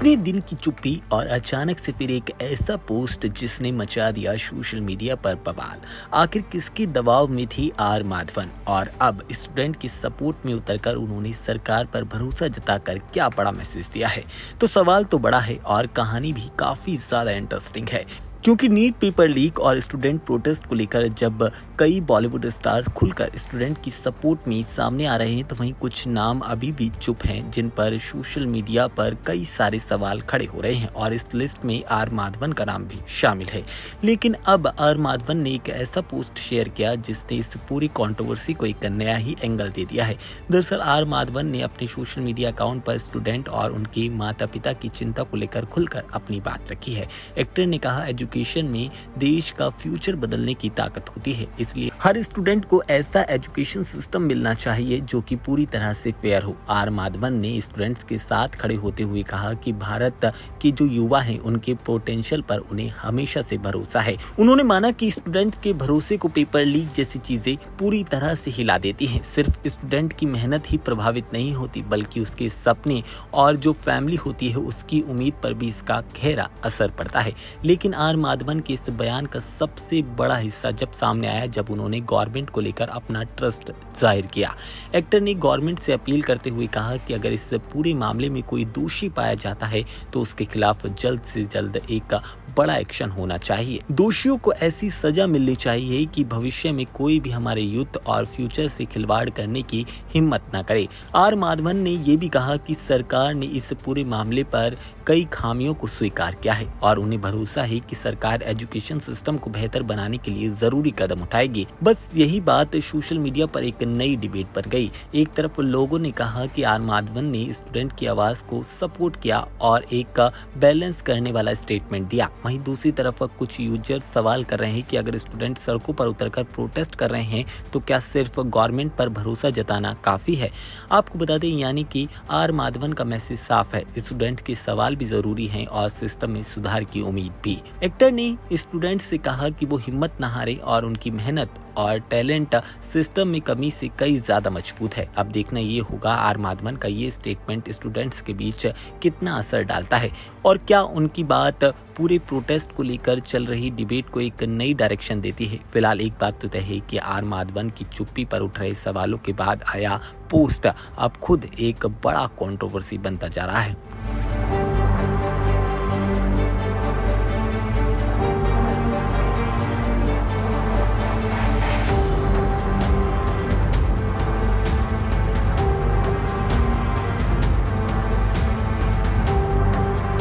पूरे दिन की चुप्पी और अचानक से फिर एक ऐसा पोस्ट जिसने मचा दिया सोशल मीडिया पर बवाल। आखिर किसके दबाव में थी आर माधवन, और अब स्टूडेंट की सपोर्ट में उतरकर उन्होंने सरकार पर भरोसा जताकर क्या बड़ा मैसेज दिया है। तो सवाल तो बड़ा है और कहानी भी काफी ज्यादा इंटरेस्टिंग है, क्योंकि नीट पेपर लीक और स्टूडेंट प्रोटेस्ट को लेकर जब कई बॉलीवुड स्टार्स खुलकर स्टूडेंट की सपोर्ट में सामने आ रहे हैं, तो वहीं कुछ नाम अभी भी चुप हैं जिन पर सोशल मीडिया पर कई सारे सवाल खड़े हो रहे हैं, और इस लिस्ट में आर माधवन का नाम भी शामिल है। लेकिन अब आर माधवन ने एक ऐसा पोस्ट शेयर किया जिसने इस पूरी कंट्रोवर्सी को एक नया ही एंगल दे दिया है। दरअसल आर माधवन ने अपने सोशल मीडिया अकाउंट पर स्टूडेंट और उनके माता पिता की चिंता को लेकर खुलकर अपनी बात रखी है। एक्टर ने कहा, एजुकेशन में देश का फ्यूचर बदलने की ताकत होती है, इसलिए हर स्टूडेंट को ऐसा एजुकेशन सिस्टम मिलना चाहिए जो कि पूरी तरह से फेयर हो। आर माधवन ने स्टूडेंट्स के साथ खड़े होते हुए कहा कि भारत के जो युवा हैं उनके पोटेंशियल पर उन्हें हमेशा से भरोसा है। उन्होंने माना कि स्टूडेंट के भरोसे को पेपर लीक जैसी चीजें पूरी तरह से हिला देती हैं। सिर्फ स्टूडेंट की मेहनत ही प्रभावित नहीं होती, बल्कि उसके सपने और जो फैमिली होती है उसकी उम्मीद पर भी इसका गहरा असर पड़ता है। लेकिन आर माधवन के इस बयान का सबसे बड़ा हिस्सा जब सामने आया जब उन्होंने गवर्नमेंट को लेकर अपना ट्रस्ट जाहिर किया। एक्टर ने गवर्नमेंट से अपील करते हुए कहा कि अगर इस पूरे मामले में कोई दोषी पाया जाता है तो उसके खिलाफ जल्द से जल्द एक बड़ा एक्शन होना चाहिए। दोषियों को ऐसी सजा मिलनी चाहिए कि भविष्य में कोई भी हमारे यूथ और फ्यूचर से खिलवाड़ करने की हिम्मत न करे। आर माधवन ने यह भी कहा कि सरकार ने इस पूरे मामले पर कई खामियों को स्वीकार किया है और उन्हें भरोसा है कि सरकार एजुकेशन सिस्टम को बेहतर बनाने के लिए जरूरी कदम उठाएगी। बस यही बात सोशल मीडिया पर एक नई डिबेट बन गई। एक तरफ लोगों ने कहा कि आर माधवन ने स्टूडेंट की आवाज को सपोर्ट किया और एक बैलेंस करने वाला स्टेटमेंट दिया। वहीं दूसरी तरफ कुछ यूजर सवाल कर रहे हैं कि अगर स्टूडेंट सड़कों पर उतरकर प्रोटेस्ट कर रहे हैं तो क्या सिर्फ गवर्नमेंट पर भरोसा जताना काफी है। आपको बता दें, यानी कि आर माधवन का मैसेज साफ है, स्टूडेंट के सवाल भी जरूरी हैं और सिस्टम में सुधार की उम्मीद भी। एक्टर ने स्टूडेंट से कहा कि वो हिम्मत न हारे और उनकी मेहनत और टैलेंट सिस्टम में कमी से कई ज्यादा मजबूत है। अब देखना ये होगा आर माधवन का ये स्टेटमेंट स्टूडेंट्स के बीच कितना असर डालता है और क्या उनकी बात पूरे प्रोटेस्ट को लेकर चल रही डिबेट को एक नई डायरेक्शन देती है। फिलहाल एक बात तो तय है कि आर माधवन की चुप्पी पर उठ रहे सवालों के बाद आया पोस्ट अब खुद एक बड़ा कंट्रोवर्सी बनता जा रहा है।